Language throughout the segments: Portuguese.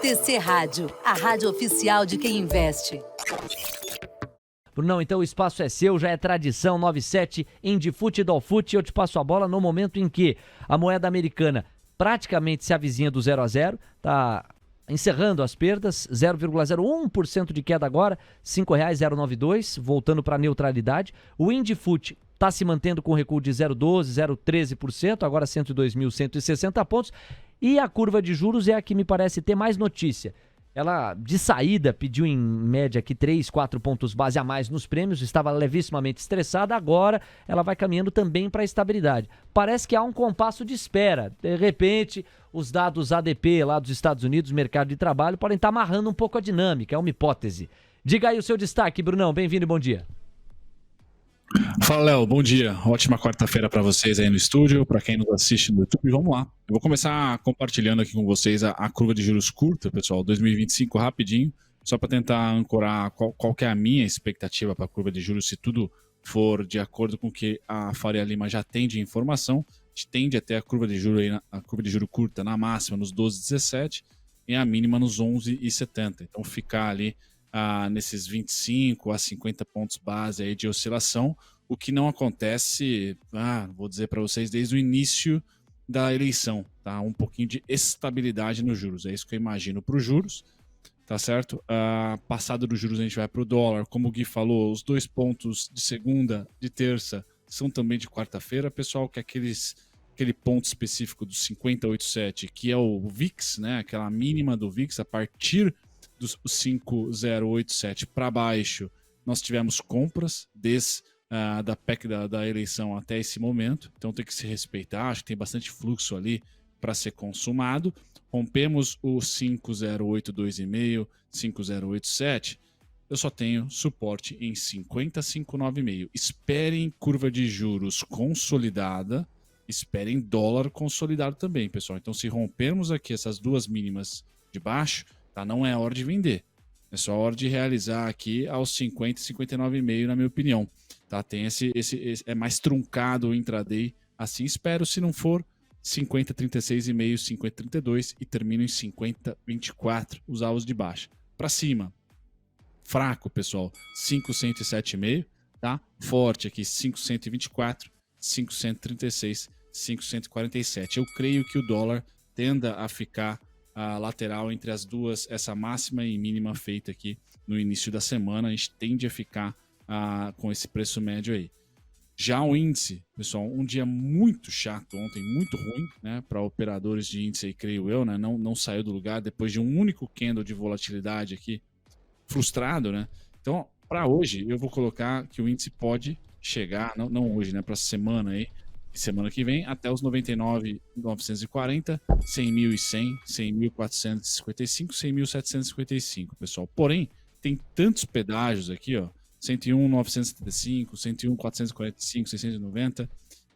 TC Rádio, a rádio oficial de quem investe. Brunão, então o espaço é seu, já é tradição, 97, Indifute, Dolfute, eu te passo a bola no momento em que a moeda americana praticamente se avizinha do 0 a 0, tá encerrando as perdas, 0,01% de queda agora, R$ 5,092, voltando para a neutralidade. O Indifute está se mantendo com recuo de 0,12%, 0,13%, agora 102.160 pontos. E a curva de juros é a que me parece ter mais notícia. Ela, de saída, pediu em média aqui 3, 4 pontos base a mais nos prêmios, estava levissimamente estressada, agora ela vai caminhando também para a estabilidade. Parece que há um compasso de espera. De repente, os dados ADP lá dos Estados Unidos, mercado de trabalho, podem estar amarrando um pouco a dinâmica, é uma hipótese. Diga aí o seu destaque, Brunão, bem-vindo e bom dia. Fala, Léo, bom dia. Ótima quarta-feira para vocês aí no estúdio, para quem nos assiste no YouTube. Vamos lá. Eu vou começar compartilhando aqui com vocês a curva de juros curta, pessoal, 2025 rapidinho, só para tentar ancorar qual que é a minha expectativa para a curva de juros, se tudo for de acordo com o que a Faria Lima já tem de informação. A gente tende até a curva de juros curta na máxima nos 12,17 e a mínima nos 11,70. Então ficar ali nesses 25 a 50 pontos base aí de oscilação, o que não acontece, vou dizer para vocês, desde o início da eleição, tá? Um pouquinho de estabilidade nos juros, é isso que eu imagino para os juros, tá certo? Passado dos juros a gente vai para o dólar, como o Gui falou, os 2 pontos de segunda, de terça, são também de quarta-feira, pessoal, que é aquele ponto específico do 50,87, que é o VIX, né? Aquela mínima do VIX, a partir dos 5,087 para baixo, nós tivemos compras desde da PEC da eleição até esse momento, então tem que se respeitar, acho que tem bastante fluxo ali para ser consumado. Rompemos o 5,082,5, 5,087, eu só tenho suporte em 50,595. Esperem curva de juros consolidada, esperem dólar consolidado também, pessoal. Então se rompermos aqui essas duas mínimas de baixo, tá? Não é hora de vender. É só hora de realizar aqui aos 50 e 59,5, na minha opinião. Tá? Tem esse é mais truncado o intraday. Assim espero, se não for 50, 36,5, 50, 32 e termino em 50, 24, os alvos de baixa. Para cima, fraco, pessoal, 507,5, tá? Forte aqui, 524, 536, 547. Eu creio que o dólar tenda a ficar a lateral entre as duas, essa máxima e mínima feita aqui no início da semana, a gente tende a ficar com esse preço médio aí. Já o índice, pessoal, um dia muito chato ontem, muito ruim, né, para operadores de índice aí, creio eu, né, não saiu do lugar depois de um único candle de volatilidade aqui, frustrado, né. Então, para hoje, eu vou colocar que o índice pode chegar, não hoje, né, para semana aí, semana que vem, até os 99.940, 100.100, 100.455, 100.755, pessoal. Porém, tem tantos pedágios aqui, ó, 101.975, 101.445, 690,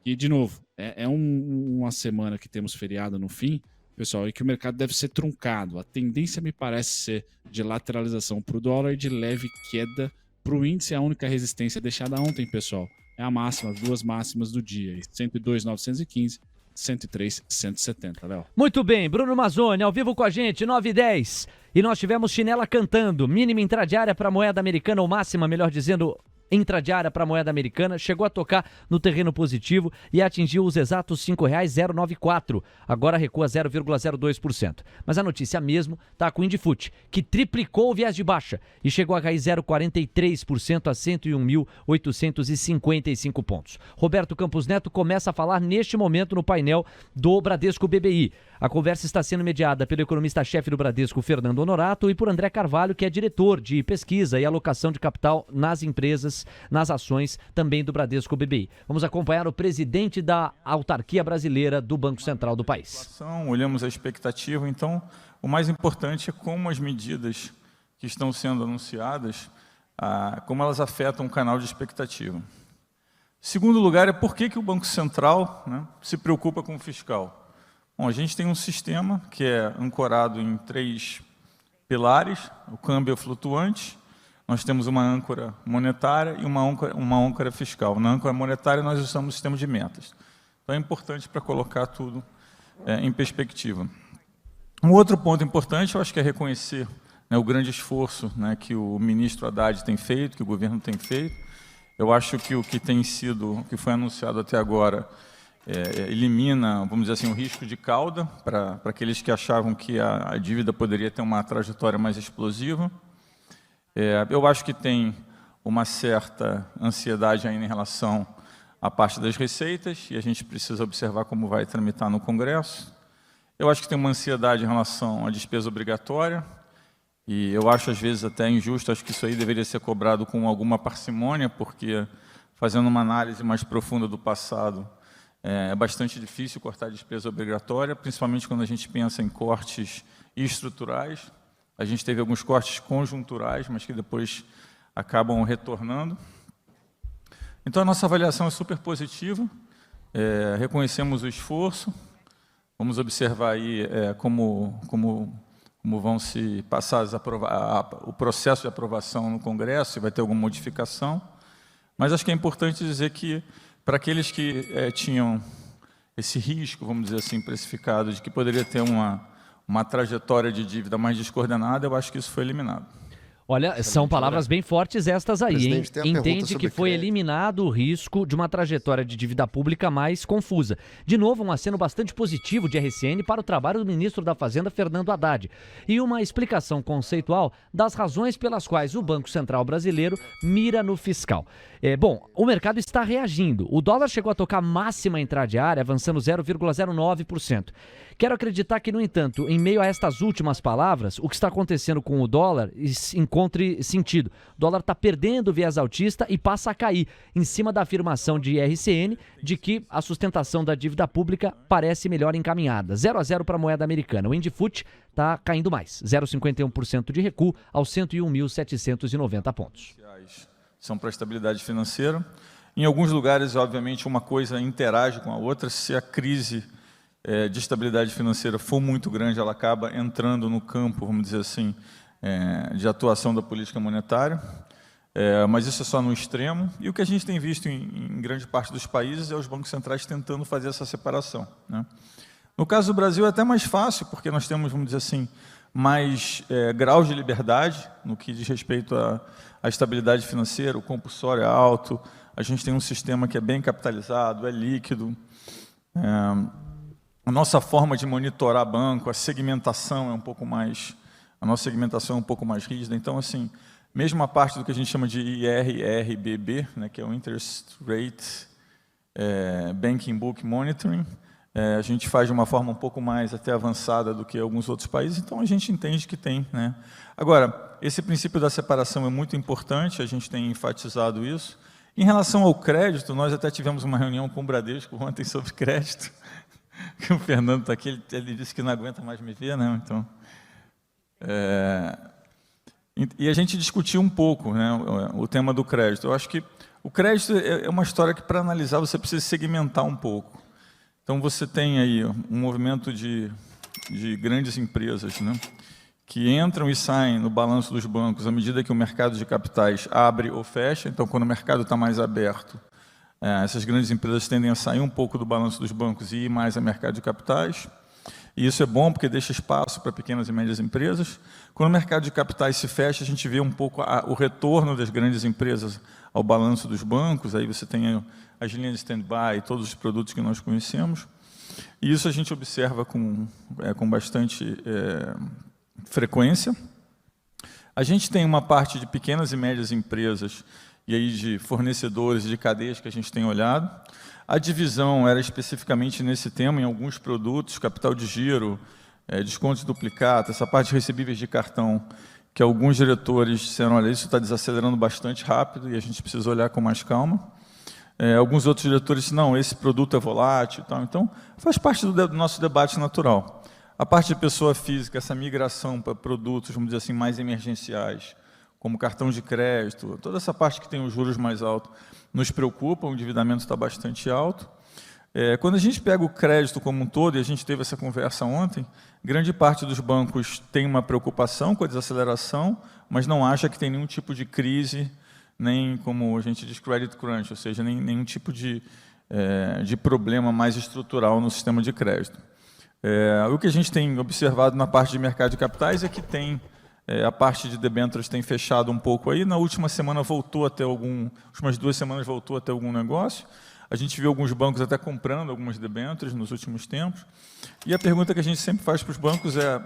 e, de novo, uma semana que temos feriado no fim, pessoal, e que o mercado deve ser truncado. A tendência me parece ser de lateralização para o dólar e de leve queda para o índice. A única resistência deixada ontem, pessoal, é a máxima, as duas máximas do dia, 102.915, 103.170, Léo. Muito bem, Bruno Mazzoni, ao vivo com a gente, 9h10. E nós tivemos Chinela cantando, mínima intradiária para a moeda americana, ou máxima, melhor dizendo, intradiária para a moeda americana, chegou a tocar no terreno positivo e atingiu os exatos R$ 5,094, agora recua 0,02%. Mas a notícia mesmo está com o Indifute, que triplicou o viés de baixa e chegou a cair 0,43% a 101.855 pontos. Roberto Campos Neto começa a falar neste momento no painel do Bradesco BBI. A conversa está sendo mediada pelo economista-chefe do Bradesco, Fernando Honorato, e por André Carvalho, que é diretor de pesquisa e alocação de capital nas empresas, nas ações também do Bradesco BBI. Vamos acompanhar o presidente da autarquia brasileira do Banco Central do país. Olhamos a expectativa, então o mais importante é como as medidas que estão sendo anunciadas, como elas afetam o canal de expectativa. Segundo lugar, é por que o Banco Central, né, se preocupa com o fiscal. Bom, a gente tem um sistema que é ancorado em 3 pilares, o câmbio flutuante, nós temos uma âncora monetária e uma âncora fiscal. Na âncora monetária nós usamos o sistema de metas. Então é importante para colocar tudo em perspectiva. Um outro ponto importante, eu acho que é reconhecer, né, o grande esforço, né, que o ministro Haddad tem feito, que o governo tem feito. Eu acho que o que que foi anunciado até agora, elimina, vamos dizer assim, o risco de cauda para aqueles que achavam que a dívida poderia ter uma trajetória mais explosiva. Eu acho que tem uma certa ansiedade ainda em relação à parte das receitas, e a gente precisa observar como vai tramitar no Congresso. Eu acho que tem uma ansiedade em relação à despesa obrigatória, e eu acho, às vezes, até injusto, acho que isso aí deveria ser cobrado com alguma parcimônia, porque, fazendo uma análise mais profunda do passado, é bastante difícil cortar a despesa obrigatória, principalmente quando a gente pensa em cortes estruturais. A gente teve alguns cortes conjunturais, mas que depois acabam retornando. Então, a nossa avaliação é super positiva, reconhecemos o esforço, vamos observar aí como vão se passar o processo de aprovação no Congresso, se vai ter alguma modificação. Mas acho que é importante dizer que, para aqueles que tinham esse risco, vamos dizer assim, precificado, de que poderia ter uma trajetória de dívida mais descoordenada, eu acho que isso foi eliminado. Olha, são palavras bem fortes estas aí, hein? Entende que foi crédito. eliminado o risco de uma trajetória de dívida pública mais confusa. De novo, um aceno bastante positivo de RCN para o trabalho do ministro da Fazenda, Fernando Haddad. E uma explicação conceitual das razões pelas quais o Banco Central brasileiro mira no fiscal. Bom, o mercado está reagindo. O dólar chegou a tocar máxima intradiária, avançando 0,09%. Quero acreditar que, no entanto, em meio a estas últimas palavras, o que está acontecendo com o dólar encontre sentido. O dólar está perdendo o viés altista e passa a cair, em cima da afirmação de RCN de que a sustentação da dívida pública parece melhor encaminhada. 0-0 para a moeda americana. O Indifut está caindo mais, 0,51% de recuo aos 101.790 pontos. São para a estabilidade financeira. Em alguns lugares, obviamente, uma coisa interage com a outra. Se a crise de estabilidade financeira for muito grande, ela acaba entrando no campo, vamos dizer assim, de atuação da política monetária, mas isso é só no extremo. E o que a gente tem visto em grande parte dos países é os bancos centrais tentando fazer essa separação, né? No caso do Brasil é até mais fácil, porque nós temos, vamos dizer assim, mais graus de liberdade no que diz respeito à estabilidade financeira, o compulsório é alto, a gente tem um sistema que é bem capitalizado, é líquido. A nossa forma de monitorar banco, a segmentação é um pouco mais... A nossa segmentação é um pouco mais rígida. Então, assim, mesmo a parte do que a gente chama de IRRBB, né, que é o Interest Rate Banking Book Monitoring, a gente faz de uma forma um pouco mais até avançada do que alguns outros países, então a gente entende que tem, né? Agora, esse princípio da separação é muito importante, a gente tem enfatizado isso. Em relação ao crédito, nós até tivemos uma reunião com o Bradesco ontem sobre crédito, que o Fernando está aqui, ele disse que não aguenta mais me ver, né? Então, e a gente discutiu um pouco, né, o tema do crédito. Eu acho que o crédito é uma história que, para analisar, você precisa segmentar um pouco. Então, você tem aí um movimento de grandes empresas, né, que entram e saem no balanço dos bancos à medida que o mercado de capitais abre ou fecha. Então, quando o mercado está mais aberto, essas grandes empresas tendem a sair um pouco do balanço dos bancos e ir mais ao mercado de capitais. E isso é bom porque deixa espaço para pequenas e médias empresas. Quando o mercado de capitais se fecha, a gente vê um pouco o retorno das grandes empresas ao balanço dos bancos. Aí você tem as linhas de stand-by, todos os produtos que nós conhecemos. E isso a gente observa com bastante frequência. A gente tem uma parte de pequenas e médias empresas e aí de fornecedores e de cadeias que a gente tem olhado. A divisão era especificamente nesse tema, em alguns produtos, capital de giro, descontos duplicados, essa parte de recebíveis de cartão, que alguns diretores disseram, olha, isso está desacelerando bastante rápido e a gente precisa olhar com mais calma. Alguns outros diretores disseram, não, esse produto é volátil e tal. Então, faz parte do nosso debate natural. A parte de pessoa física, essa migração para produtos, vamos dizer assim, mais emergenciais, como cartão de crédito, toda essa parte que tem os juros mais altos, nos preocupa, o endividamento está bastante alto. Quando a gente pega o crédito como um todo, e a gente teve essa conversa ontem, grande parte dos bancos tem uma preocupação com a desaceleração, mas não acha que tem nenhum tipo de crise, nem, como a gente diz, credit crunch, ou seja, nenhum tipo de problema mais estrutural no sistema de crédito. O que a gente tem observado na parte de mercado de capitais é que a parte de debêntures tem fechado um pouco aí. Na última semana voltou a ter últimas 2 semanas voltou a ter algum negócio. A gente viu alguns bancos até comprando algumas debêntures nos últimos tempos. E a pergunta que a gente sempre faz para os bancos é: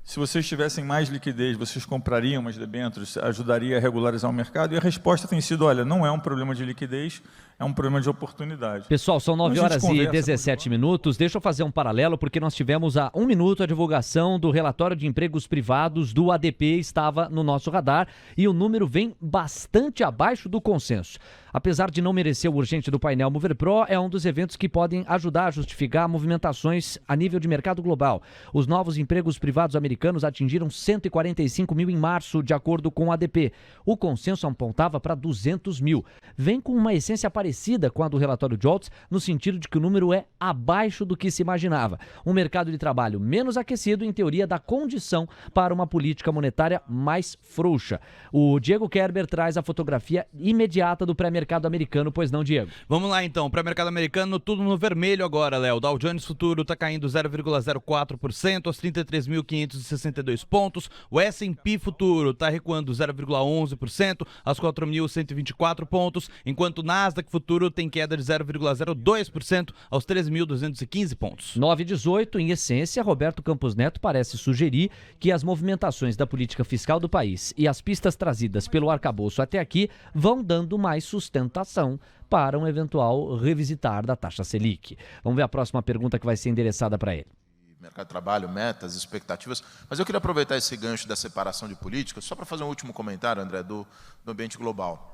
se vocês tivessem mais liquidez, vocês comprariam umas debêntures? Ajudaria a regularizar o mercado? E a resposta tem sido: olha, não é um problema de liquidez, é um problema de oportunidade. Pessoal, são 9 horas e 17 minutos. Deixa eu fazer um paralelo, porque nós tivemos há 1 minuto a divulgação do relatório de empregos privados do ADP, estava no nosso radar, e o número vem bastante abaixo do consenso. Apesar de não merecer o urgente do painel Mover Pro, é um dos eventos que podem ajudar a justificar movimentações a nível de mercado global. Os novos empregos privados americanos atingiram 145 mil em março, de acordo com o ADP. O consenso apontava para 200 mil. Vem com uma essência parecida com a do relatório Jolts, no sentido de que o número é abaixo do que se imaginava. Um mercado de trabalho menos aquecido, em teoria, dá condição para uma política monetária mais frouxa. O Diego Kerber traz a fotografia imediata do pré-mercado americano, pois não, Diego? Vamos lá então, pré-mercado americano, tudo no vermelho agora, Léo. Dow Jones Futuro está caindo 0,04% aos 33.562 pontos. O S&P Futuro está recuando 0,11% aos 4.124 pontos, enquanto o Nasdaq Futuro tem queda de 0,02% aos 13.215 pontos. 9,18, em essência, Roberto Campos Neto parece sugerir que as movimentações da política fiscal do país e as pistas trazidas pelo arcabouço até aqui vão dando mais sustentação para um eventual revisitar da taxa Selic. Vamos ver a próxima pergunta que vai ser endereçada para ele. Mercado de trabalho, metas, expectativas. Mas eu queria aproveitar esse gancho da separação de políticas só para fazer um último comentário, André, do ambiente global.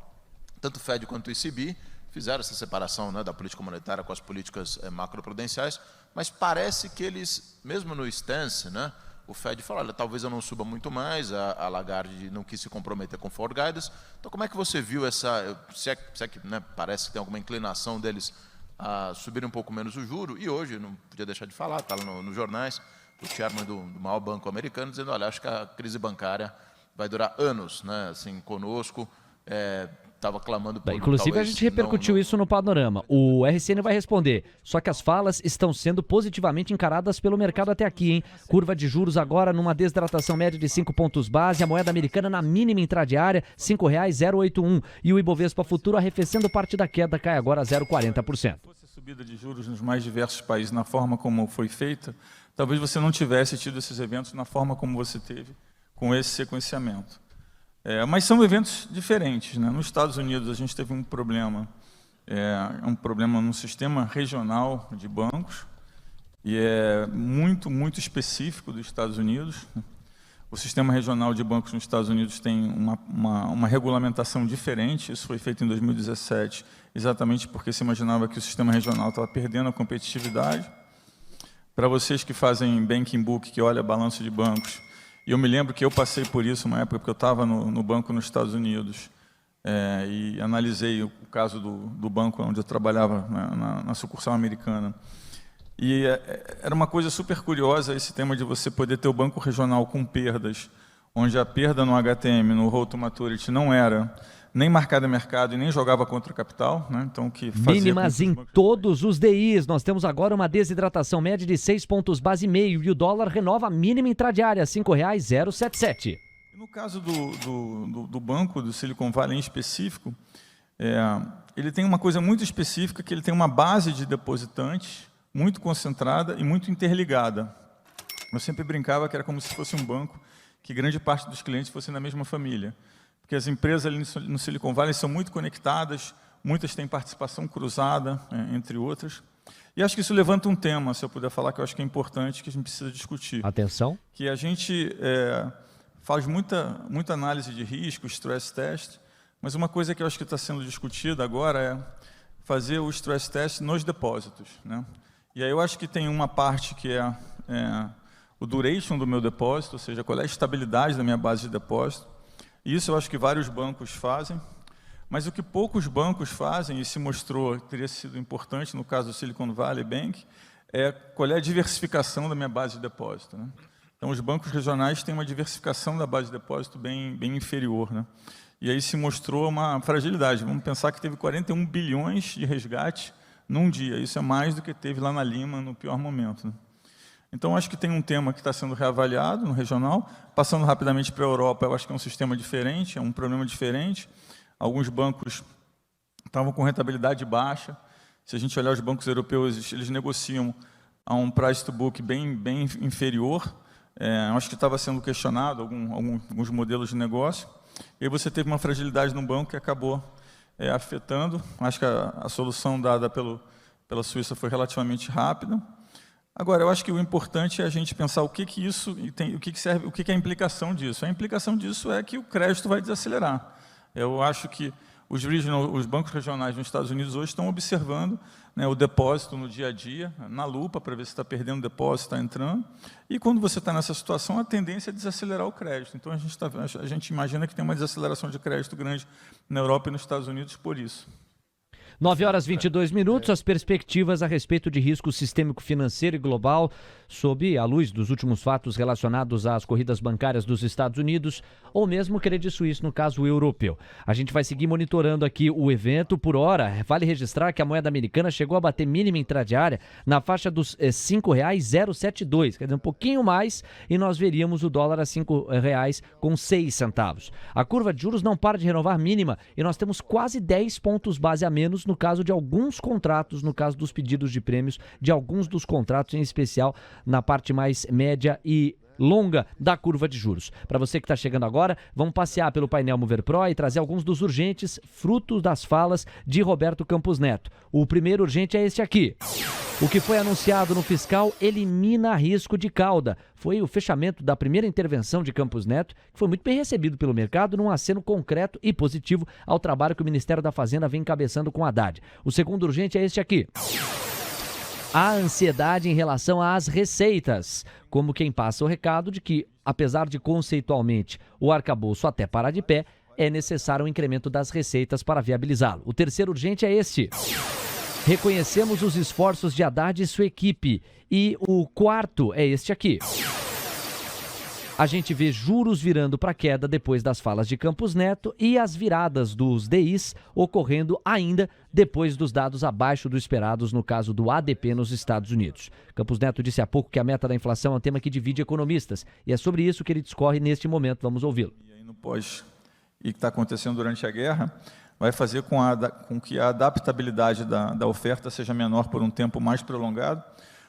Tanto o Fed quanto o ECB fizeram essa separação, né, da política monetária com as políticas macroprudenciais, mas parece que eles, mesmo no stance, né, o Fed falou: olha, talvez eu não suba muito mais, a Lagarde não quis se comprometer com forward guidance. Então, como é que você viu essa... Se é que, né, parece que tem alguma inclinação deles a subir um pouco menos o juro, e hoje, não podia deixar de falar, está nos jornais, o chairman do maior banco americano dizendo: olha, acho que a crise bancária vai durar anos, né, assim, conosco, estava clamando por... Inclusive, a gente repercutiu isso no Panorama. O RCN vai responder, só que as falas estão sendo positivamente encaradas pelo mercado até aqui, hein? Curva de juros agora numa desidratação média de 5 pontos base, a moeda americana na mínima intradiária, R$ 5,081. E o Ibovespa Futuro arrefecendo parte da queda, cai agora a 0,40%. Se fosse a subida de juros nos mais diversos países na forma como foi feita, talvez você não tivesse tido esses eventos na forma como você teve com esse sequenciamento. Mas são eventos diferentes, né? Nos Estados Unidos, a gente teve um problema no sistema regional de bancos, e é muito, muito específico dos Estados Unidos. O sistema regional de bancos nos Estados Unidos tem uma regulamentação diferente. Isso foi feito em 2017, exatamente porque se imaginava que o sistema regional estava perdendo a competitividade. Para vocês que fazem banking book, que olha balanço de bancos, e eu me lembro que eu passei por isso uma época, porque eu estava no banco nos Estados Unidos, e analisei o caso do banco onde eu trabalhava, na sucursal americana. E era uma coisa super curiosa esse tema de você poder ter o banco regional com perdas, onde a perda no HTM, no Hold to Maturity, não era nem marcada a mercado e nem jogava contra o capital, né? Então, que fazia mínimas em todos os DIs. Nós temos agora uma desidratação média de 6 pontos base e meio, e o dólar renova a mínima intradiária, R$ 5,077. No caso do banco do Silicon Valley em específico, ele tem uma coisa muito específica, que ele tem uma base de depositantes muito concentrada e muito interligada. Eu sempre brincava que era como se fosse um banco que grande parte dos clientes fosse na mesma família. Porque as empresas ali no Silicon Valley são muito conectadas, muitas têm participação cruzada, entre outras. E acho que isso levanta um tema, se eu puder falar, que eu acho que é importante, que a gente precisa discutir. Atenção. Que a gente faz muita análise de risco, stress test, mas uma coisa que eu acho que está sendo discutida agora é fazer o stress test nos depósitos, né? E aí eu acho que tem uma parte que é o duration do meu depósito, ou seja, qual é a estabilidade da minha base de depósito. Isso eu acho que vários bancos fazem, mas o que poucos bancos fazem, e se mostrou que teria sido importante no caso do Silicon Valley Bank, é qual é a diversificação da minha base de depósito, né? Então, os bancos regionais têm uma diversificação da base de depósito bem inferior, né? E aí se mostrou uma fragilidade. Vamos pensar que teve 41 bilhões de resgate num dia. Isso é mais do que teve lá na Lima no pior momento, né? Então, acho que tem um tema que está sendo reavaliado no regional. Passando rapidamente para a Europa, eu acho que é um sistema diferente, é um problema diferente. Alguns bancos estavam com rentabilidade baixa. Se a gente olhar os bancos europeus, eles negociam a um price to book bem inferior. Acho que estava sendo questionado alguns modelos de negócio. E aí você teve uma fragilidade no banco que acabou afetando. Acho que a solução dada pela Suíça foi relativamente rápida. Agora, eu acho que o importante é a gente pensar o que isso tem, o que serve, o que é a implicação disso. A implicação disso é que o crédito vai desacelerar. Eu acho que os bancos regionais nos Estados Unidos hoje estão observando, né, o depósito no dia a dia, na lupa, para ver se está perdendo depósito, está entrando. E quando você está nessa situação, a tendência é desacelerar o crédito. Então, a gente imagina que tem uma desaceleração de crédito grande na Europa e nos Estados Unidos por isso. 9h22, as perspectivas a respeito de risco sistêmico financeiro e global, sob a luz dos últimos fatos relacionados às corridas bancárias dos Estados Unidos, ou mesmo Credit Suisse, no caso europeu. A gente vai seguir monitorando aqui o evento. Por hora, vale registrar que a moeda americana chegou a bater mínima intradiária na faixa dos R$ 5,072, quer dizer, um pouquinho mais, e nós veríamos o dólar a R$ 5,06. A curva de juros não para de renovar mínima, e nós temos quase 10 pontos base a menos no caso de alguns contratos, no caso dos pedidos de prêmios, de alguns dos contratos, em especial na parte mais média e longa da curva de juros. Para você que está chegando agora, vamos passear pelo painel Mover Pro e trazer alguns dos urgentes frutos das falas de Roberto Campos Neto. O primeiro urgente é este aqui. O que foi anunciado no fiscal elimina risco de cauda. Foi o fechamento da primeira intervenção de Campos Neto, que foi muito bem recebido pelo mercado, num aceno concreto e positivo ao trabalho que o Ministério da Fazenda vem encabeçando com Haddad. O segundo urgente é este aqui. A ansiedade em relação às receitas, como quem passa o recado de que, apesar de conceitualmente o arcabouço até parar de pé, é necessário um incremento das receitas para viabilizá-lo. O terceiro urgente é este. Reconhecemos os esforços de Haddad e sua equipe. E o quarto é este aqui. A gente vê juros virando para queda depois das falas de Campos Neto e as viradas dos DIs ocorrendo ainda depois dos dados abaixo dos esperados no caso do ADP nos Estados Unidos. Campos Neto disse há pouco que a meta da inflação é um tema que divide economistas e é sobre isso que ele discorre neste momento. Vamos ouvi-lo. E aí no pós, e que está acontecendo durante a guerra, vai fazer com que a adaptabilidade da oferta seja menor por um tempo mais prolongado,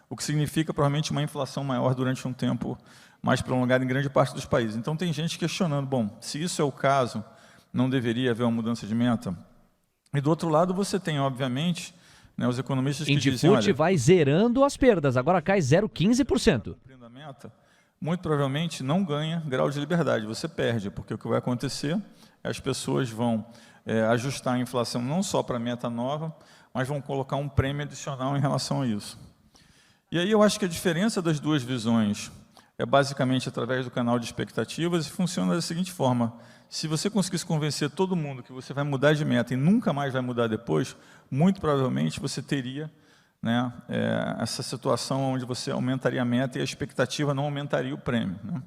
o que significa provavelmente uma inflação maior durante um tempo mais prolongado em grande parte dos países. Então, tem gente questionando, bom, se isso é o caso, não deveria haver uma mudança de meta? E, do outro lado, você tem, obviamente, né, os economistas que dizem, olha, vai zerando as perdas, agora cai 0,15%. A meta, muito provavelmente, não ganha grau de liberdade, você perde, porque o que vai acontecer é as pessoas vão ajustar a inflação não só para a meta nova, mas vão colocar um prêmio adicional em relação a isso. E aí eu acho que a diferença das duas visões é basicamente através do canal de expectativas e funciona da seguinte forma. Se você conseguisse convencer todo mundo que você vai mudar de meta e nunca mais vai mudar depois, muito provavelmente você teria, né, essa situação onde você aumentaria a meta e a expectativa não aumentaria o prêmio, né?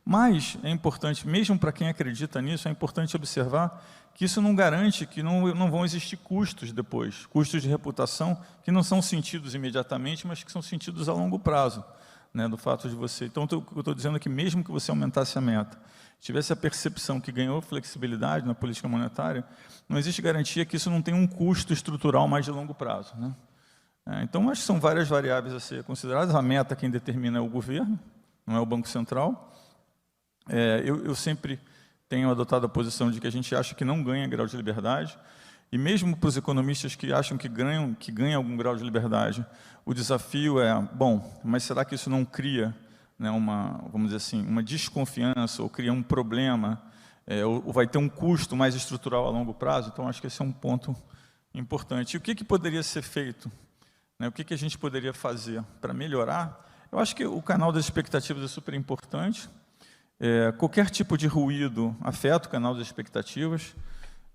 Mas é importante, mesmo para quem acredita nisso, é importante observar que isso não garante que não vão existir custos depois, custos de reputação que não são sentidos imediatamente, mas que são sentidos a longo prazo, né, do fato de você. Então, eu estou dizendo que mesmo que você aumentasse a meta, tivesse a percepção que ganhou flexibilidade na política monetária, não existe garantia que isso não tenha um custo estrutural mais de longo prazo, né? Então, acho que são várias variáveis a ser consideradas. A meta quem determina é o governo, não é o Banco Central. Eu sempre tenho adotado a posição de que a gente acha que não ganha grau de liberdade, e mesmo para os economistas que acham que ganha algum grau de liberdade, o desafio é, bom, mas será que isso não cria, né, vamos dizer assim, uma desconfiança, ou cria um problema, ou vai ter um custo mais estrutural a longo prazo? Então, acho que esse é um ponto importante. E o que poderia ser feito? Né, o que a gente poderia fazer para melhorar? Eu acho que o canal das expectativas é super importante. Qualquer tipo de ruído afeta o canal das expectativas.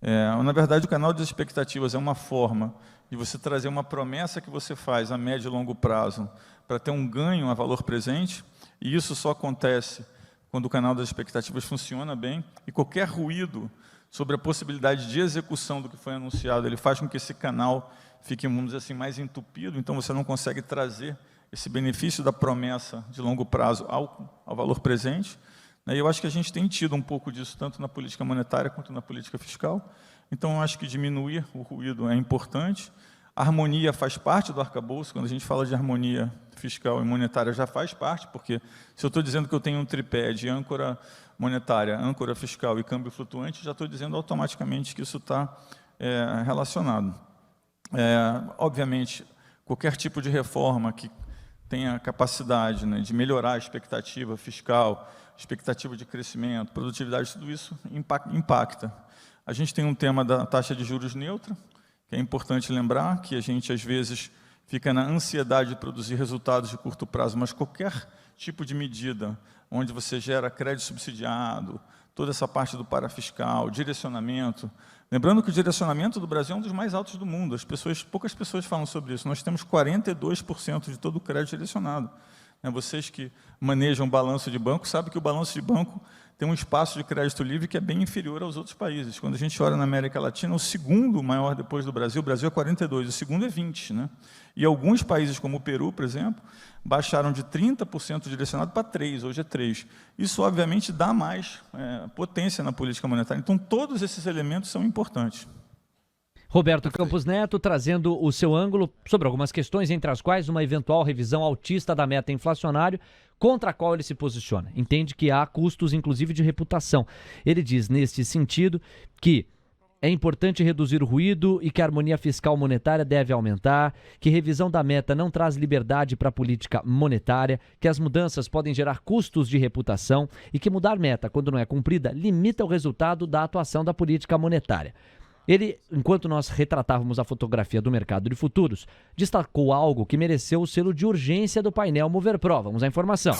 Na verdade, o canal das expectativas é uma forma de você trazer uma promessa que você faz a médio e longo prazo para ter um ganho a valor presente, e isso só acontece quando o canal das expectativas funciona bem, e qualquer ruído sobre a possibilidade de execução do que foi anunciado, ele faz com que esse canal fique, vamos dizer assim, mais entupido, então você não consegue trazer esse benefício da promessa de longo prazo ao valor presente. E eu acho que a gente tem tido um pouco disso, tanto na política monetária quanto na política fiscal. Então, eu acho que diminuir o ruído é importante. A harmonia faz parte do arcabouço. Quando a gente fala de harmonia fiscal e monetária, já faz parte, porque se eu estou dizendo que eu tenho um tripé de âncora monetária, âncora fiscal e câmbio flutuante, já estou dizendo automaticamente que isso está relacionado. Obviamente, qualquer tipo de reforma que tenha capacidade, né, de melhorar a expectativa fiscal, expectativa de crescimento, produtividade, tudo isso impacta. A gente tem um tema da taxa de juros neutra, que é importante lembrar que a gente, às vezes, fica na ansiedade de produzir resultados de curto prazo, mas qualquer tipo de medida onde você gera crédito subsidiado, toda essa parte do parafiscal, direcionamento. Lembrando que o direcionamento do Brasil é um dos mais altos do mundo. Poucas pessoas falam sobre isso. Nós temos 42% de todo o crédito direcionado. Vocês que manejam balanço de banco sabem que o balanço de banco tem um espaço de crédito livre que é bem inferior aos outros países. Quando a gente olha na América Latina, o segundo maior depois do Brasil, o Brasil é 42%, o segundo é 20%. E alguns países, como o Peru, por exemplo, baixaram de 30% direcionado para 3%, hoje é 3%. Isso, obviamente, dá mais potência na política monetária. Então, todos esses elementos são importantes. Roberto Campos Neto trazendo o seu ângulo sobre algumas questões, entre as quais uma eventual revisão altista da meta inflacionária, contra a qual ele se posiciona. Entende que há custos, inclusive, de reputação. Ele diz, neste sentido, que é importante reduzir o ruído e que a harmonia fiscal monetária deve aumentar, que revisão da meta não traz liberdade para a política monetária, que as mudanças podem gerar custos de reputação e que mudar meta, quando não é cumprida, limita o resultado da atuação da política monetária. Ele, enquanto nós retratávamos a fotografia do mercado de futuros, destacou algo que mereceu o selo de urgência do painel Mover Pro. Vamos à informação.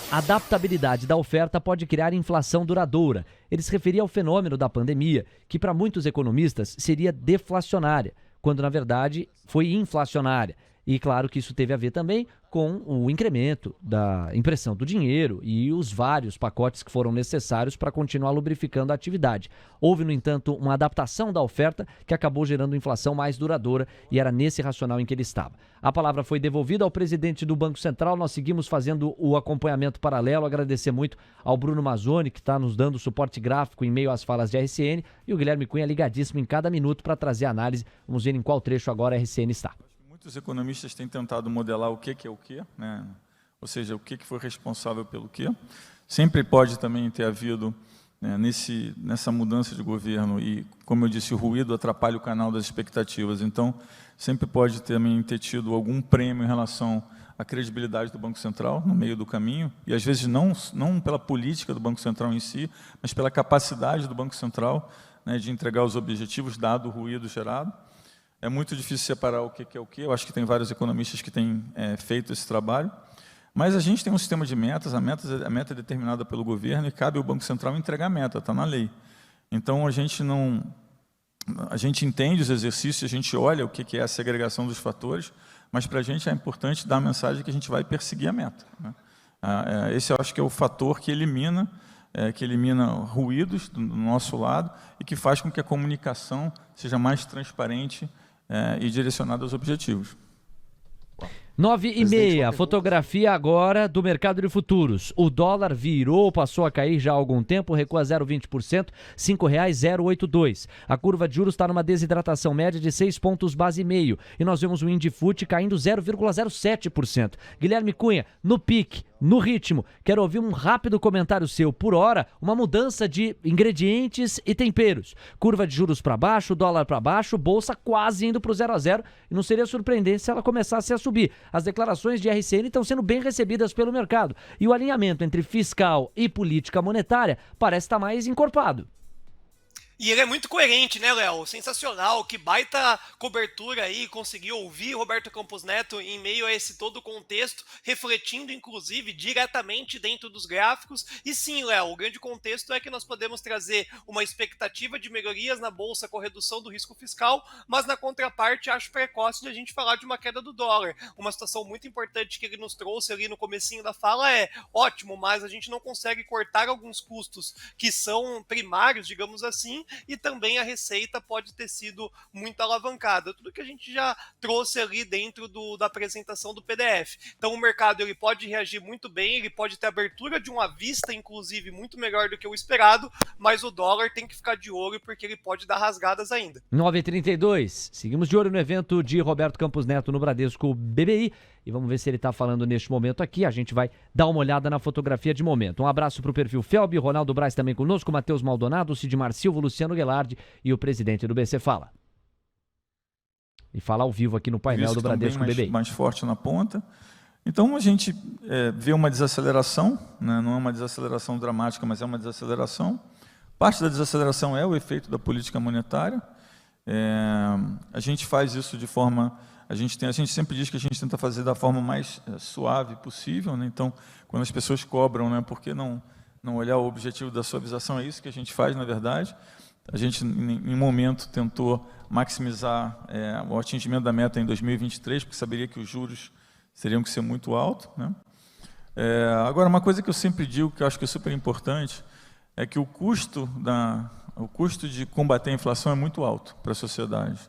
A adaptabilidade da oferta pode criar inflação duradoura. Ele se referia ao fenômeno da pandemia, que para muitos economistas seria deflacionária, quando na verdade foi inflacionária. E claro que isso teve a ver também com o incremento da impressão do dinheiro e os vários pacotes que foram necessários para continuar lubrificando a atividade. Houve, no entanto, uma adaptação da oferta que acabou gerando inflação mais duradoura e era nesse racional em que ele estava. A palavra foi devolvida ao presidente do Banco Central, nós seguimos fazendo o acompanhamento paralelo, agradecer muito ao Bruno Mazzoni, que está nos dando suporte gráfico em meio às falas de RCN, e o Guilherme Cunha ligadíssimo em cada minuto para trazer a análise. Vamos ver em qual trecho agora a RCN está. Muitos economistas têm tentado modelar o que é o que, né? Ou seja, o que foi responsável pelo quê. Sempre pode também ter havido, né, nessa mudança de governo e, como eu disse, o ruído atrapalha o canal das expectativas. Então, sempre pode também ter tido algum prêmio em relação à credibilidade do Banco Central no meio do caminho, e às vezes não pela política do Banco Central em si, mas pela capacidade do Banco Central, né, de entregar os objetivos, dado o ruído gerado. É muito difícil separar o que é o que. Eu acho que tem vários economistas que têm feito esse trabalho. Mas a gente tem um sistema de metas, a meta é determinada pelo governo e cabe ao Banco Central entregar a meta, está na lei. Então, a gente entende os exercícios, a gente olha o que é a segregação dos fatores, mas para a gente é importante dar a mensagem que a gente vai perseguir a meta, né? Esse eu acho que é o fator que elimina ruídos do nosso lado e que faz com que a comunicação seja mais transparente e direcionada aos objetivos. 9h30, fotografia agora do mercado de futuros. O dólar virou, passou a cair já há algum tempo, recua 0,20%, R$ 5,082. A curva de juros está numa desidratação média de 6 pontos base e meio. E nós vemos o Indifut caindo 0,07%. Guilherme Cunha, no pique, no ritmo. Quero ouvir um rápido comentário seu. Por hora, uma mudança de ingredientes e temperos. Curva de juros para baixo, dólar para baixo, bolsa quase indo para o 0 a 0. E não seria surpreendente se ela começasse a subir. As declarações de RCN estão sendo bem recebidas pelo mercado. E o alinhamento entre fiscal e política monetária parece estar mais encorpado. E ele é muito coerente, né, Léo? Sensacional, que baita cobertura aí, conseguiu ouvir Roberto Campos Neto em meio a esse todo contexto, refletindo, inclusive, diretamente dentro dos gráficos. E sim, Léo, o grande contexto é que nós podemos trazer uma expectativa de melhorias na Bolsa com redução do risco fiscal, mas na contraparte acho precoce de a gente falar de uma queda do dólar. Uma situação muito importante que ele nos trouxe ali no comecinho da fala é ótimo, mas a gente não consegue cortar alguns custos que são primários, digamos assim, e também a receita pode ter sido muito alavancada, tudo que a gente já trouxe ali dentro da apresentação do PDF. Então o mercado ele pode reagir muito bem, ele pode ter abertura de uma vista, inclusive, muito melhor do que o esperado, mas o dólar tem que ficar de olho porque ele pode dar rasgadas ainda. 9h32, seguimos de olho no evento de Roberto Campos Neto no Bradesco BBI e vamos ver se ele está falando neste momento aqui. A gente vai dar uma olhada na fotografia de momento. Um abraço para o perfil Felbi, Ronaldo Braz também conosco, Matheus Maldonado, Sidmar Silva, Luciano Guelardi e o presidente do BC Fala. E fala ao vivo aqui no painel do Bradesco BBI. Mais forte na ponta. Então a gente vê uma desaceleração, né? Não é uma desaceleração dramática, mas é uma desaceleração. Parte da desaceleração é o efeito da política monetária. A gente faz isso de forma... A gente sempre diz que a gente tenta fazer da forma mais suave possível, né? Então, quando as pessoas cobram, né, por que não olhar o objetivo da suavização? É isso que a gente faz, na verdade. A gente, em um momento, tentou maximizar o atingimento da meta em 2023, porque saberia que os juros teriam que ser muito altos, né? Agora, uma coisa que eu sempre digo, que eu acho que é super importante, é que o custo de combater a inflação é muito alto para a sociedade.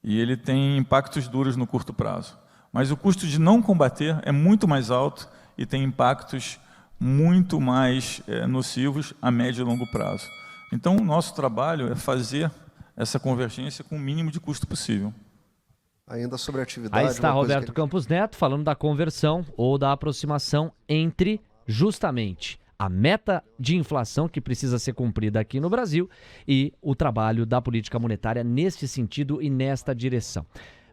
E ele tem impactos duros no curto prazo. Mas o custo de não combater é muito mais alto e tem impactos muito mais nocivos a médio e longo prazo. Então, o nosso trabalho é fazer essa convergência com o mínimo de custo possível. Ainda sobre a atividade... Aí está Roberto Campos Neto falando da conversão ou da aproximação entre, justamente, a meta de inflação que precisa ser cumprida aqui no Brasil e o trabalho da política monetária neste sentido e nesta direção.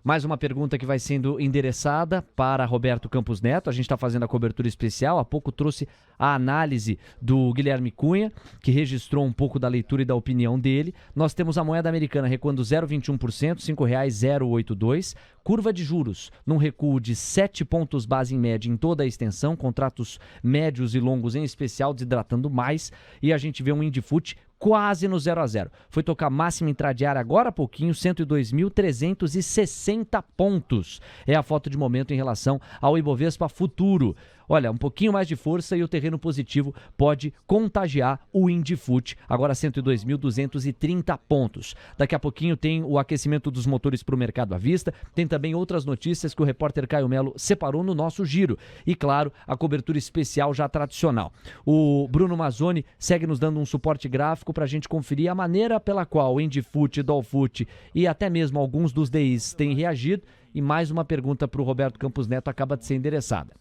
Mais uma pergunta que vai sendo endereçada para Roberto Campos Neto. A gente está fazendo a cobertura especial. Há pouco trouxe a análise do Guilherme Cunha, que registrou um pouco da leitura e da opinião dele. Nós temos a moeda americana recuando 0,21%, R$ 5,082. Curva de juros num recuo de 7 pontos base em média em toda a extensão. Contratos médios e longos em especial desidratando mais. E a gente vê um Indifut quase no 0 a 0. Foi tocar máxima intradiária agora há pouquinho, 102.360 pontos. É a foto de momento em relação ao Ibovespa Futuro. Olha, um pouquinho mais de força e o terreno positivo pode contagiar o Indifut, agora 102.230 pontos. Daqui a pouquinho tem o aquecimento dos motores para o mercado à vista, tem também outras notícias que o repórter Caio Melo separou no nosso giro. E claro, a cobertura especial já tradicional. O Bruno Mazzoni segue nos dando um suporte gráfico para a gente conferir a maneira pela qual o Indifut, Dolfut e até mesmo alguns dos DIs têm reagido. E mais uma pergunta para o Roberto Campos Neto acaba de ser endereçada.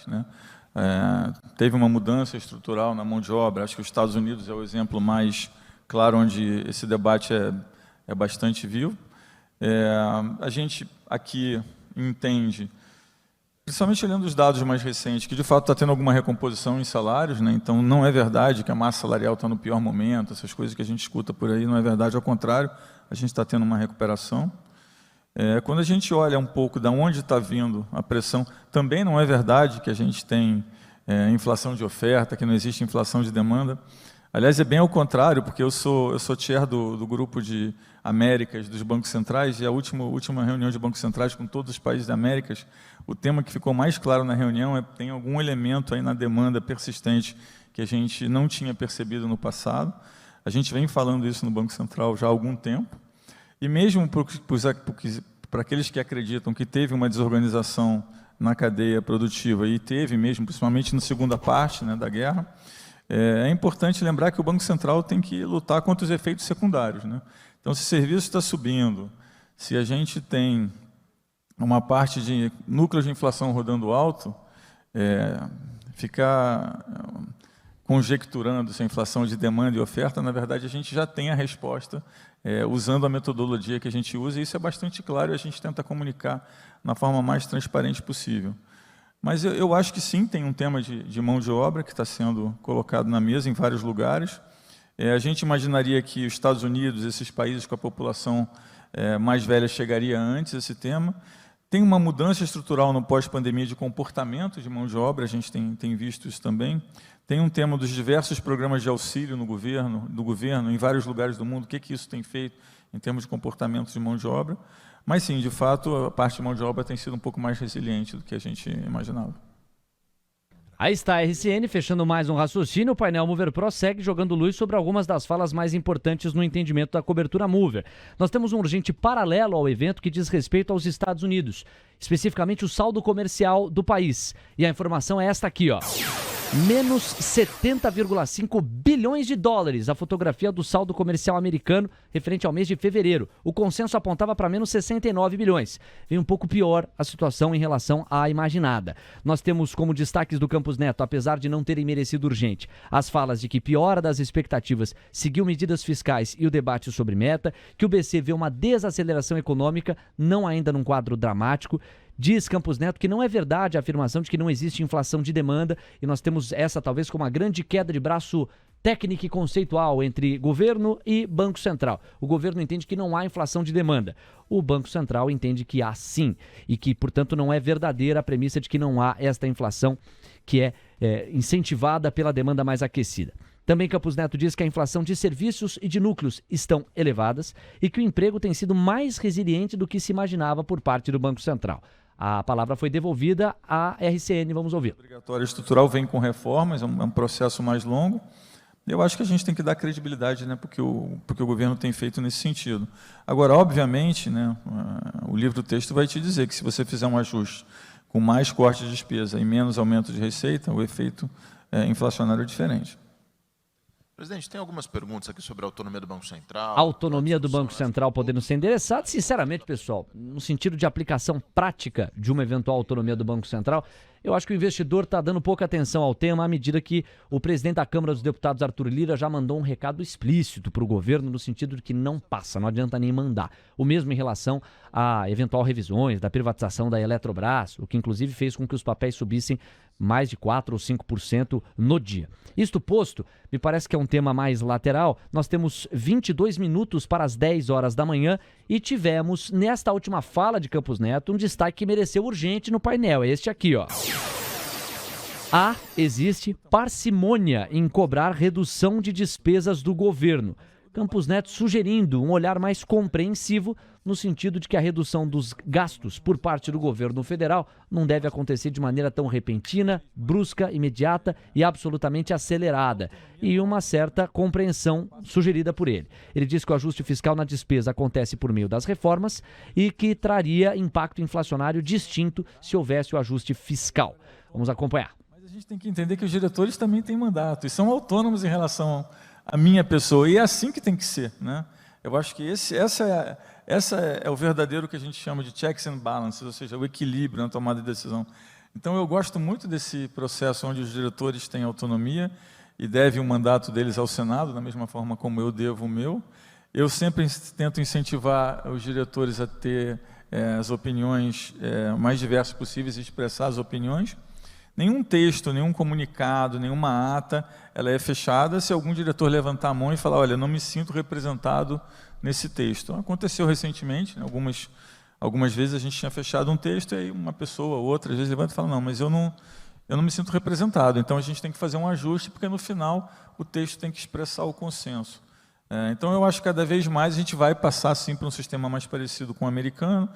Né? Teve uma mudança estrutural na mão de obra. Acho que os Estados Unidos é o exemplo mais claro onde esse debate é bastante vivo. A gente aqui entende, principalmente olhando os dados mais recentes, que de fato está tendo alguma recomposição em salários, né? Então não é verdade que a massa salarial está no pior momento, essas coisas que a gente escuta por aí, não é verdade, ao contrário, a gente está tendo uma recuperação. Quando a gente olha um pouco de onde está vindo a pressão, também não é verdade que a gente tem inflação de oferta, que não existe inflação de demanda. Aliás, é bem ao contrário, porque eu sou chair do grupo de Américas dos bancos centrais, e a última reunião de bancos centrais com todos os países da Américas, o tema que ficou mais claro na reunião é que tem algum elemento aí na demanda persistente que a gente não tinha percebido no passado. A gente vem falando isso no Banco Central já há algum tempo. E mesmo para aqueles que acreditam que teve uma desorganização na cadeia produtiva, e teve mesmo, principalmente na segunda parte, né, da guerra, é importante lembrar que o Banco Central tem que lutar contra os efeitos secundários, né? Então, se o serviço está subindo, se a gente tem uma parte de núcleos de inflação rodando alto, ficar conjecturando se a inflação de demanda e oferta, na verdade, a gente já tem a resposta usando a metodologia que a gente usa, e isso é bastante claro e a gente tenta comunicar na forma mais transparente possível. Mas eu acho que sim, tem um tema de mão de obra que está sendo colocado na mesa em vários lugares. A gente imaginaria que os Estados Unidos, esses países com a população mais velha, chegaria antes esse tema. Tem uma mudança estrutural no pós-pandemia de comportamento de mão de obra, a gente tem visto isso também. Tem um tema dos diversos programas de auxílio do governo em vários lugares do mundo, o que isso tem feito em termos de comportamento de mão de obra. Mas sim, de fato, a parte de mão de obra tem sido um pouco mais resiliente do que a gente imaginava. Aí está a RCN, fechando mais um raciocínio. O painel Mover Pro segue jogando luz sobre algumas das falas mais importantes no entendimento da cobertura Mover. Nós temos um urgente paralelo ao evento que diz respeito aos Estados Unidos, especificamente o saldo comercial do país. E a informação é esta aqui, ó. Menos 70,5 bilhões de dólares, a fotografia do saldo comercial americano referente ao mês de fevereiro. O consenso apontava para menos 69 bilhões. Vem um pouco pior a situação em relação à imaginada. Nós temos como destaques do Campos Neto, apesar de não terem merecido urgente, as falas de que piora das expectativas seguiu medidas fiscais e o debate sobre meta, que o BC vê uma desaceleração econômica, não ainda num quadro dramático. Diz Campos Neto que não é verdade a afirmação de que não existe inflação de demanda e nós temos essa talvez como uma grande queda de braço técnica e conceitual entre governo e Banco Central. O governo entende que não há inflação de demanda. O Banco Central entende que há sim e que, portanto, não é verdadeira a premissa de que não há esta inflação que é incentivada pela demanda mais aquecida. Também Campos Neto diz que a inflação de serviços e de núcleos estão elevadas e que o emprego tem sido mais resiliente do que se imaginava por parte do Banco Central. A palavra foi devolvida à RCN, vamos ouvir. O obrigatório estrutural vem com reformas, é um processo mais longo. Eu acho que a gente tem que dar credibilidade, né, porque o governo tem feito nesse sentido. Agora, obviamente, né, o livro-texto vai te dizer que se você fizer um ajuste com mais corte de despesa e menos aumento de receita, o efeito inflacionário é diferente. Presidente, tem algumas perguntas aqui sobre a autonomia do Banco Central. A autonomia do Banco Central podendo ser endereçada. Sinceramente, pessoal, no sentido de aplicação prática de uma eventual autonomia do Banco Central, eu acho que o investidor está dando pouca atenção ao tema à medida que o presidente da Câmara dos Deputados, Arthur Lira, já mandou um recado explícito para o governo no sentido de que não passa, não adianta nem mandar. O mesmo em relação a eventual revisões da privatização da Eletrobras, o que inclusive fez com que os papéis subissem mais de 4% ou 5% no dia. Isto posto, me parece que é um tema mais lateral. Nós temos 22 minutos para as 10 horas da manhã e tivemos, nesta última fala de Campos Neto, um destaque que mereceu urgente no painel. É este aqui, ó. Existe parcimônia em cobrar redução de despesas do governo. Campos Neto sugerindo um olhar mais compreensivo no sentido de que a redução dos gastos por parte do governo federal não deve acontecer de maneira tão repentina, brusca, imediata e absolutamente acelerada, e uma certa compreensão sugerida por ele. Ele diz que o ajuste fiscal na despesa acontece por meio das reformas e que traria impacto inflacionário distinto se houvesse o ajuste fiscal. Vamos acompanhar. Mas a gente tem que entender que os diretores também têm mandato e são autônomos em relação a minha pessoa, e é assim que tem que ser, né? Eu acho que essa é o verdadeiro que a gente chama de checks and balances, ou seja, o equilíbrio na tomada de decisão. Então, eu gosto muito desse processo onde os diretores têm autonomia e devem o mandato deles ao Senado, da mesma forma como eu devo o meu. Eu sempre tento incentivar os diretores a ter as opiniões mais diversas possíveis e expressar as opiniões. Nenhum texto, nenhum comunicado, nenhuma ata, ela é fechada se algum diretor levantar a mão e falar, olha, não me sinto representado nesse texto. Aconteceu recentemente, né, algumas vezes a gente tinha fechado um texto e aí uma pessoa ou outra, às vezes, levanta e fala, não, mas eu não me sinto representado. Então, a gente tem que fazer um ajuste, porque no final o texto tem que expressar o consenso. Então, eu acho que cada vez mais a gente vai passar, sim, para um sistema mais parecido com o americano,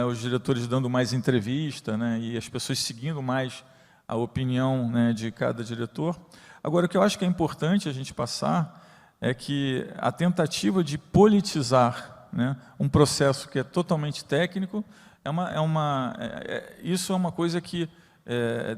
os diretores dando mais entrevista, né, e as pessoas seguindo mais a opinião, né, de cada diretor. Agora, o que eu acho que é importante a gente passar é que a tentativa de politizar, né, um processo que é totalmente técnico, isso é uma coisa que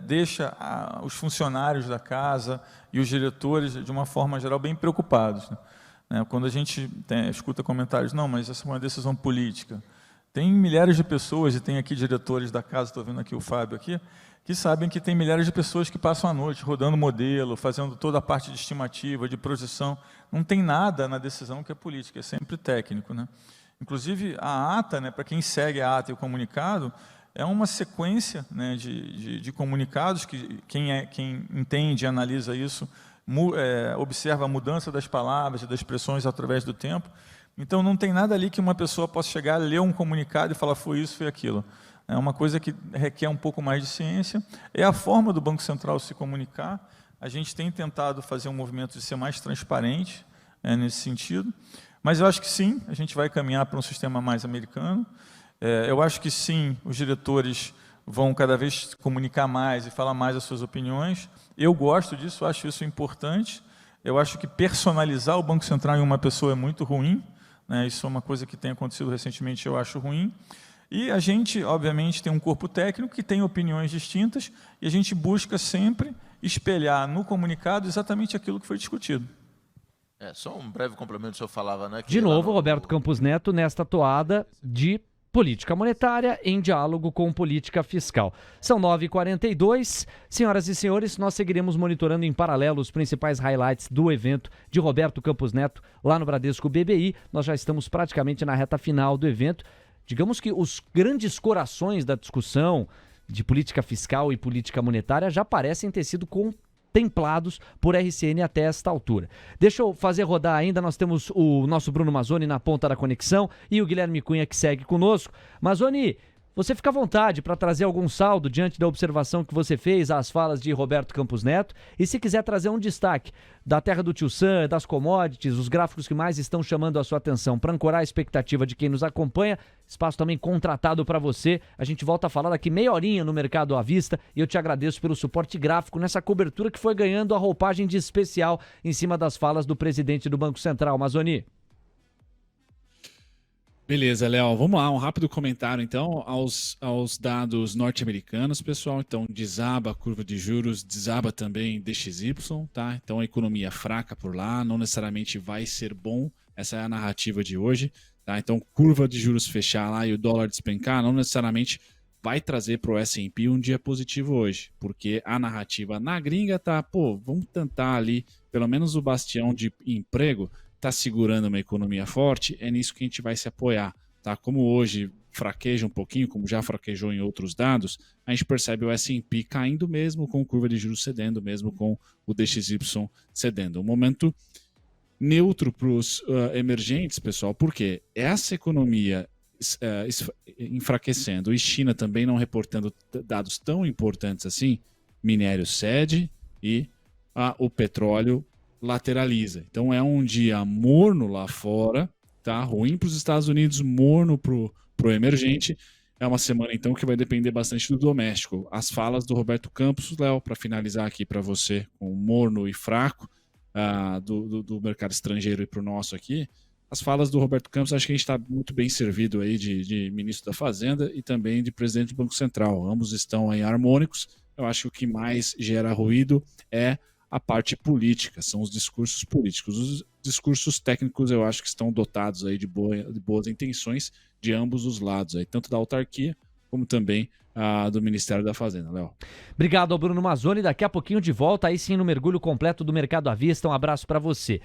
deixa os funcionários da casa e os diretores, de uma forma geral, bem preocupados, né? Quando a gente escuta comentários, não, mas essa é uma decisão política. Tem milhares de pessoas, e tem aqui diretores da casa, estou vendo aqui o Fábio aqui, que sabem que tem milhares de pessoas que passam a noite rodando modelo, fazendo toda a parte de estimativa, de projeção. Não tem nada na decisão que é política, é sempre técnico, né? Inclusive, a ata, né, para quem segue a ata e o comunicado, é uma sequência, né, de comunicados que quem entende e analisa isso observa a mudança das palavras e das expressões através do tempo. Então, não tem nada ali que uma pessoa possa chegar, ler um comunicado e falar, foi isso, foi aquilo. É uma coisa que requer um pouco mais de ciência. É a forma do Banco Central se comunicar. A gente tem tentado fazer um movimento de ser mais transparente nesse sentido. Mas eu acho que sim, a gente vai caminhar para um sistema mais americano. Eu acho que sim, os diretores vão cada vez comunicar mais e falar mais as suas opiniões. Eu gosto disso, acho isso importante. Eu acho que personalizar o Banco Central em uma pessoa é muito ruim, né? Isso é uma coisa que tem acontecido recentemente, eu acho ruim. E a gente, obviamente, tem um corpo técnico que tem opiniões distintas e a gente busca sempre espelhar no comunicado exatamente aquilo que foi discutido. Só um breve complemento, o senhor falava, né? De novo, Roberto Campos Neto nesta toada de política monetária em diálogo com política fiscal. São 9h42. Senhoras e senhores, nós seguiremos monitorando em paralelo os principais highlights do evento de Roberto Campos Neto lá no Bradesco BBI. Nós já estamos praticamente na reta final do evento. Digamos que os grandes corações da discussão de política fiscal e política monetária já parecem ter sido contemplados por RCN até esta altura. Deixa eu fazer rodar ainda, nós temos o nosso Bruno Mazzoni na ponta da conexão e o Guilherme Cunha que segue conosco. Mazzoni, você fica à vontade para trazer algum saldo diante da observação que você fez às falas de Roberto Campos Neto e se quiser trazer um destaque da terra do Tio Sam, das commodities, os gráficos que mais estão chamando a sua atenção para ancorar a expectativa de quem nos acompanha, espaço também contratado para você. A gente volta a falar daqui meia horinha no Mercado à Vista e eu te agradeço pelo suporte gráfico nessa cobertura que foi ganhando a roupagem de especial em cima das falas do presidente do Banco Central, Mazzoni. Beleza, Léo. Vamos lá, um rápido comentário, então, aos dados norte-americanos, pessoal. Então, desaba a curva de juros, desaba também DXY, tá? Então, a economia fraca por lá, não necessariamente vai ser bom. Essa é a narrativa de hoje, tá? Então, curva de juros fechar lá e o dólar despencar, não necessariamente vai trazer para o S&P um dia positivo hoje, porque a narrativa na gringa tá, vamos tentar ali, pelo menos o bastião de emprego, está segurando uma economia forte, é nisso que a gente vai se apoiar. Tá? Como hoje fraqueja um pouquinho, como já fraquejou em outros dados, a gente percebe o S&P caindo mesmo com curva de juros cedendo, mesmo com o DXY cedendo. Um momento neutro para os emergentes, pessoal, porque essa economia enfraquecendo e China também não reportando dados tão importantes assim, minério cede e o petróleo lateraliza. Então é um dia morno lá fora, tá? Ruim para os Estados Unidos, morno pro emergente. É uma semana então que vai depender bastante do doméstico. As falas do Roberto Campos, Léo, para finalizar aqui para você com morno e fraco do mercado estrangeiro e para o nosso aqui. As falas do Roberto Campos, acho que a gente está muito bem servido aí de ministro da Fazenda e também de presidente do Banco Central. Ambos estão aí harmônicos. Eu acho que o que mais gera ruído é a parte política, são os discursos políticos. Os discursos técnicos eu acho que estão dotados aí de boas intenções de ambos os lados, aí, tanto da autarquia como também do Ministério da Fazenda. Léo. Obrigado ao Bruno Mazzoni, daqui a pouquinho de volta, aí sim no mergulho completo do Mercado à Vista. Um abraço para você.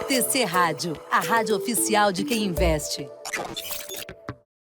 TC Rádio, a rádio oficial de quem investe.